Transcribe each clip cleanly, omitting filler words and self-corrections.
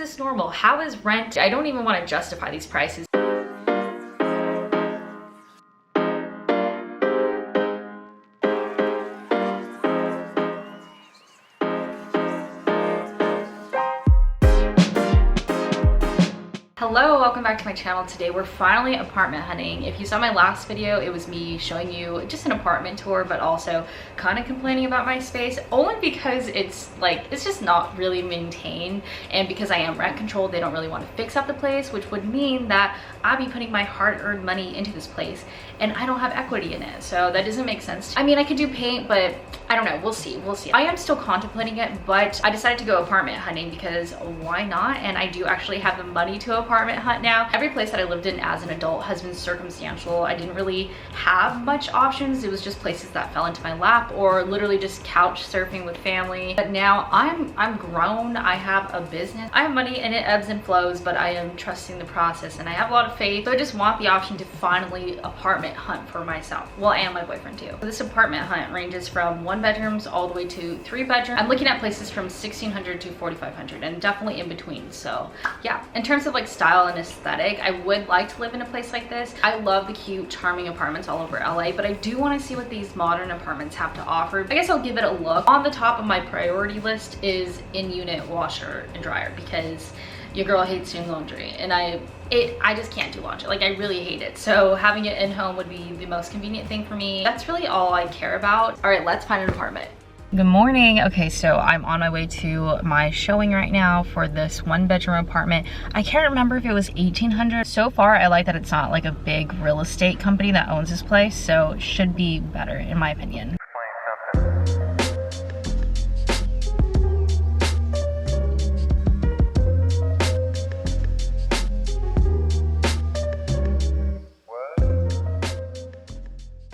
this normal? How is rent? I don't even want to justify these prices. Hello, welcome back to my channel. Today we're finally apartment hunting. If you saw my last video, it was me showing you just an apartment tour, but also kind of complaining about my space, only because it's just not really maintained, and because I am rent controlled, they don't really want to fix up the place, which would mean that I'd be putting my hard-earned money into this place and I don't have equity in it, so that doesn't make sense. I mean, I could do paint, but I don't know, we'll see. I am still contemplating it, but I decided to go apartment hunting because why not? And I do actually have the money to apartment hunt now. Every place that I lived in as an adult has been circumstantial. I didn't really have much options. It was just places that fell into my lap, or literally just couch surfing with family. But now I'm grown, I have a business, I have money, and it ebbs and flows, but I am trusting the process and I have a lot of faith. So I just want the option to finally apartment hunt for myself. Well, and my boyfriend too. So this apartment hunt ranges from 1 bedrooms all the way to 3 bedrooms. I'm looking at places from 1,600 to 4,500 and definitely in between. So yeah, in terms of like style and aesthetic, I would like to live in a place like this. I love the cute, charming apartments all over LA, but I do want to see what these modern apartments have to offer. I guess I'll give it a look. On the top of my priority list is in-unit washer and dryer, because your girl hates doing laundry, and I just can't do laundry. Like, I really hate it. So having it in home would be the most convenient thing for me. That's really all I care about. All right, let's find an apartment. Good morning. Okay, so I'm on my way to my showing right now for this 1-bedroom apartment. I can't remember if it was 1,800. So far, I like that it's not like a big real estate company that owns this place, so it should be better in my opinion.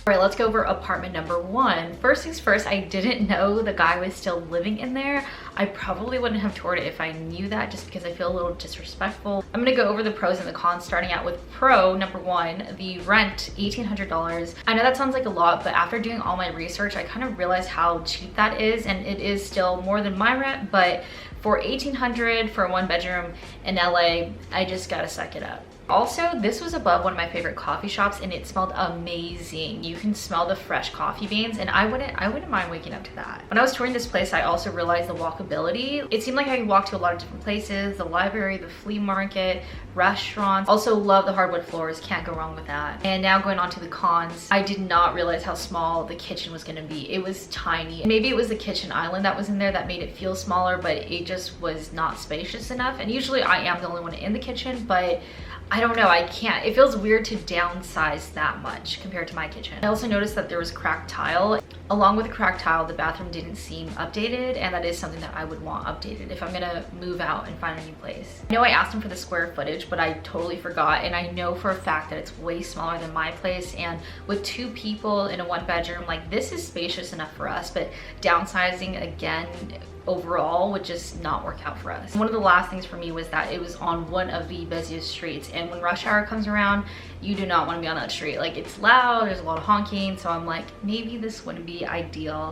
All right, let's go over apartment number 1. First things first, I didn't know the guy was still living in there. I probably wouldn't have toured it if I knew that, just because I feel a little disrespectful. I'm gonna go over the pros and the cons, starting out with pro number 1, the rent, $1,800. I know that sounds like a lot, but after doing all my research, I kind of realized how cheap that is, and it is still more than my rent, but for $1,800 for a 1-bedroom in LA, I just gotta suck it up. Also, this was above one of my favorite coffee shops, and it smelled amazing. You can smell the fresh coffee beans, and I wouldn't mind waking up to that. When I was touring this place, I also realized the walkability. It seemed like I could walk to a lot of different places, the library, the flea market, restaurants. Also love the hardwood floors, can't go wrong with that. And now going on to the cons, I did not realize how small the kitchen was gonna be. It was tiny. Maybe it was the kitchen island that was in there that made it feel smaller, but it just was not spacious enough. And usually I am the only one in the kitchen, but I don't know, I can't. It feels weird to downsize that much compared to my kitchen. I also noticed that there was cracked tile. Along with the cracked tile, the bathroom didn't seem updated, and that is something that I would want updated if I'm gonna move out and find a new place. I know I asked him for the square footage, but I totally forgot, and I know for a fact that it's way smaller than my place, and with 2 people in a 1-bedroom, like, this is spacious enough for us, but downsizing again overall would just not work out for us. One of the last things for me was that it was on one of the busiest streets, and when rush hour comes around, you do not want to be on that street. Like, it's loud, there's a lot of honking, so I'm like, maybe this wouldn't be ideal.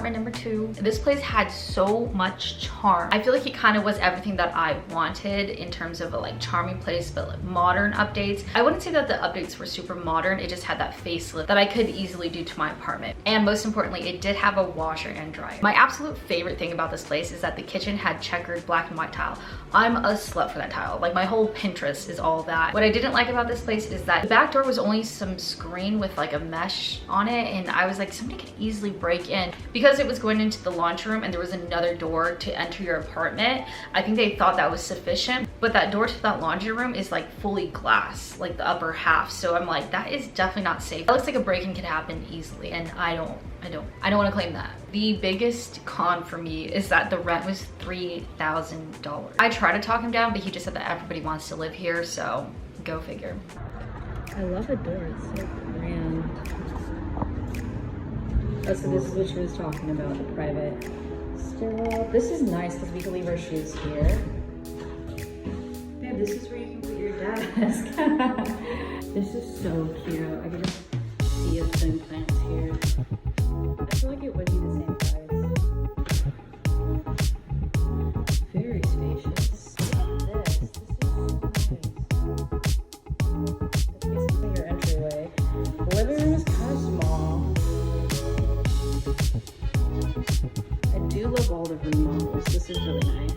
apartment number 2. This place had so much charm. I feel like it kind of was everything that I wanted in terms of a like charming place, but like modern updates. I wouldn't say that the updates were super modern. It just had that facelift that I could easily do to my apartment. And most importantly, it did have a washer and dryer. My absolute favorite thing about this place is that the kitchen had checkered black and white tile. I'm a slut for that tile. Like my whole Pinterest is all that. What I didn't like about this place is that the back door was only some screen with like a mesh on it, and I was like, somebody could easily break in. Because it was going into the laundry room and there was another door to enter your apartment, I think they thought that was sufficient. But that door to that laundry room is like fully glass, like the upper half. So I'm like, that is definitely not safe. That looks like a break-in could happen easily, and I don't want to claim that. The biggest con for me is that the rent was $3,000. I tried to talk him down, but he just said that everybody wants to live here, so go figure. I love the door, it's so grand. Oh, so this is what she was talking about, the private stairwell. This is nice because we can leave our shoes here. Babe, this is where you can put your desk. This is so cute. I can just see a twin plants here. I feel like it would be the same price. Very spacious. Look at this. This is so nice. That's basically your entryway. The living room is kind of small. I do love all the remodels. This is really nice.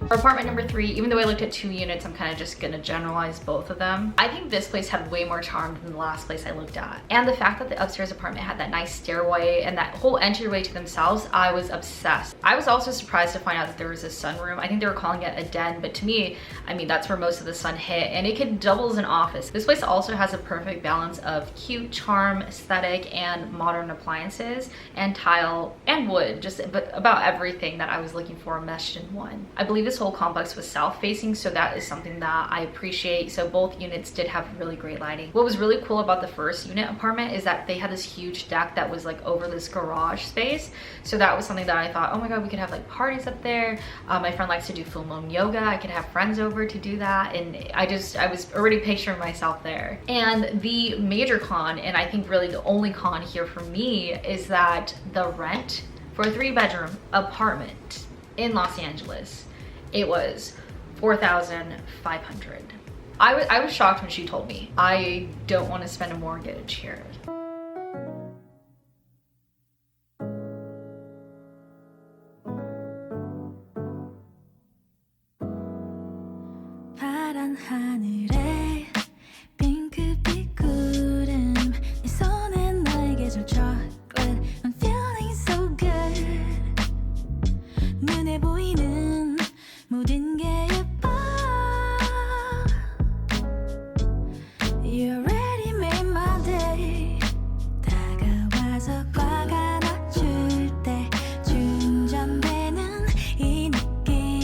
For apartment number 3, even though I looked at 2 units, I'm kind of just gonna generalize both of them. I think this place had way more charm than the last place I looked at. And the fact that the upstairs apartment had that nice stairway and that whole entryway to themselves, I was obsessed. I was also surprised to find out that there was a sunroom. I think they were calling it a den, but to me, I mean, that's where most of the sun hit, and it could double as an office. This place also has a perfect balance of cute, charm, aesthetic, and modern appliances, and tile, and wood, just about everything that I was looking for meshed in one. I believe this whole complex was south facing, so that is something that I appreciate. So both units did have really great lighting. What was really cool about the first unit apartment is that they had this huge deck that was like over this garage space. So that was something that I thought, oh my god, we could have like parties up there. My friend likes to do full moon yoga. I could have friends over to do that, and I was already picturing myself there. And the major con, and I think really the only con here for me, is that the rent for a 3-bedroom apartment in Los Angeles, it was $4,500. I was shocked when she told me. I don't want to spend a mortgage here. 파란 하늘에 핑크빛 구름 네 손에 나에게 줄 chocolate I'm feeling so good 눈에 보이는 모든 게 예뻐 You already made my day 다가와서 꽉 안아줄 때 충전되는 이 느낌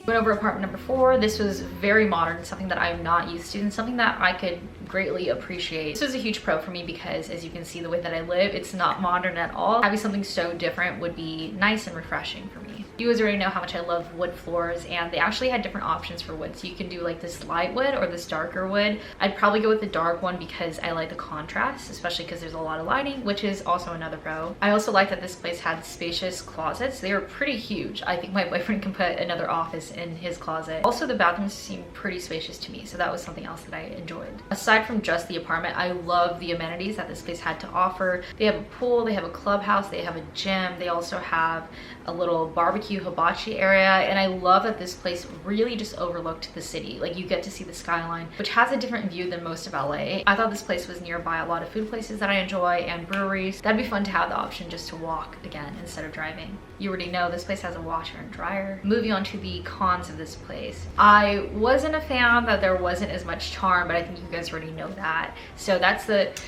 Went over apartment number 4. This was very modern, something that I'm not used to and something that I could greatly appreciate. This was a huge pro for me because, as you can see, the way that I live, it's not modern at all. Having something so different would be nice and refreshing for me. You guys already know how much I love wood floors, and they actually had different options for wood. So you can do like this light wood or this darker wood. I'd probably go with the dark one because I like the contrast, especially because there's a lot of lighting, which is also another pro. I also like that this place had spacious closets. They were pretty huge. I think my boyfriend can put another office in his closet. Also, the bathrooms seemed pretty spacious to me, so that was something else that I enjoyed. Aside from just the apartment, I love the amenities that this place had to offer. They have a pool, they have a clubhouse, they have a gym, they also have a little barbecue hibachi area, and I love that this place really just overlooked the city. Like, you get to see the skyline, which has a different view than most of LA. I thought this place was nearby a lot of food places that I enjoy and breweries. That'd be fun to have the option just to walk again instead of driving. You already know this place has a washer and dryer. Moving on to the cons of this place. I wasn't a fan that there wasn't as much charm, but I think you guys already know that. So that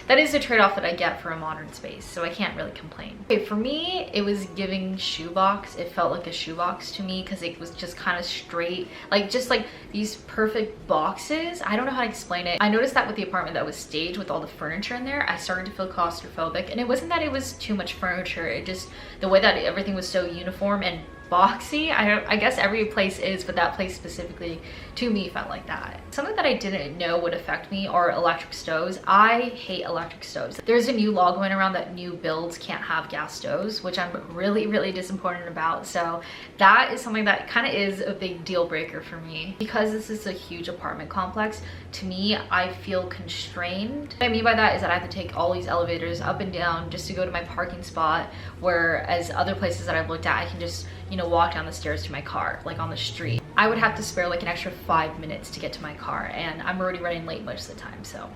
is the trade-off that I get for a modern space, so I can't really complain. Okay, for me, it was giving shoebox. It felt like a shoebox to me because it was just kind of straight, like just like these perfect boxes. I don't know how to explain it. I noticed that with the apartment that was staged with all the furniture in there, I started to feel claustrophobic, and it wasn't that it was too much furniture, it just the way that everything was so uniform and boxy. I guess every place is, but that place specifically to me felt like that. Something that I didn't know would affect me are electric stoves. I hate electric stoves. There's a new law going around that new builds can't have gas stoves, which I'm really disappointed about. So that is something that kind of is a big deal breaker for me. Because this is a huge apartment complex, to me, I feel constrained. What I mean by that is that I have to take all these elevators up and down just to go to my parking spot, whereas other places that I've looked at, I can just, you know, walk down the stairs to my car, like on the street. I would have to spare like an extra 5 minutes to get to my car, and I'm already running late most of the time, so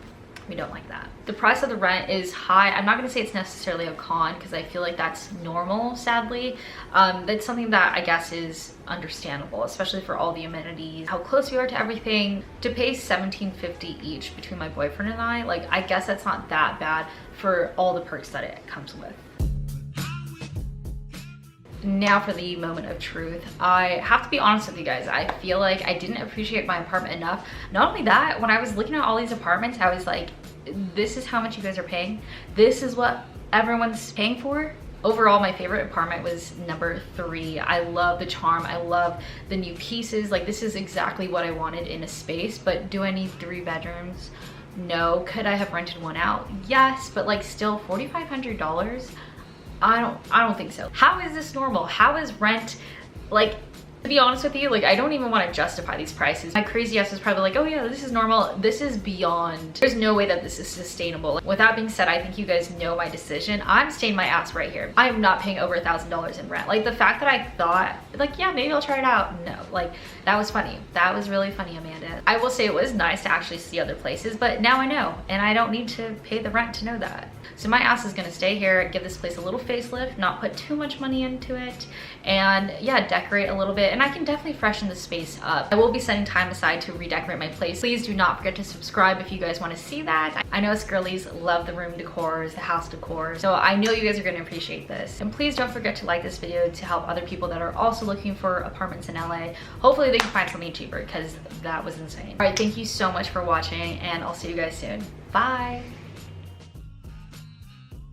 we don't like that. The price of the rent is high. I'm not gonna say it's necessarily a con because I feel like that's normal, sadly. That's something that I guess is understandable, especially for all the amenities, how close we are to everything. To pay $17.50 each between my boyfriend and I, like, I guess that's not that bad for all the perks that it comes with. Now for the moment of truth. I have to be honest with you guys. I feel like I didn't appreciate my apartment enough. Not only that, when I was looking at all these apartments, I was like, this is how much you guys are paying? This is what everyone's paying for? Overall, my favorite apartment was number 3. I love the charm. I love the new pieces. Like, this is exactly what I wanted in a space, but do I need 3 bedrooms? No. Could I have rented one out? Yes, but like still $4,500? I don't think so. How is this normal? How is rent, like, to be honest with you, like, I don't even want to justify these prices. My crazy ass is probably like, oh yeah, this is normal. This is beyond. There's no way that this is sustainable. With that being said, I think you guys know my decision. I'm staying my ass right here. I am not paying over $1,000 in rent. Like, the fact that I thought, like, yeah, maybe I'll try it out. No, like, that was funny. That was really funny, Amanda. I will say it was nice to actually see other places, but now I know, and I don't need to pay the rent to know that. So my ass is gonna stay here, give this place a little facelift, not put too much money into it, and yeah, decorate a little bit. And I can definitely freshen the space up. I will be setting time aside to redecorate my place. Please do not forget to subscribe if you guys want to see that. I know us girlies love the room decors, the house decor, so I know you guys are going to appreciate this. And please don't forget to like this video to help other people that are also looking for apartments in LA. Hopefully they can find something cheaper, because that was insane. All right, thank you so much for watching, and I'll see you guys soon. Bye.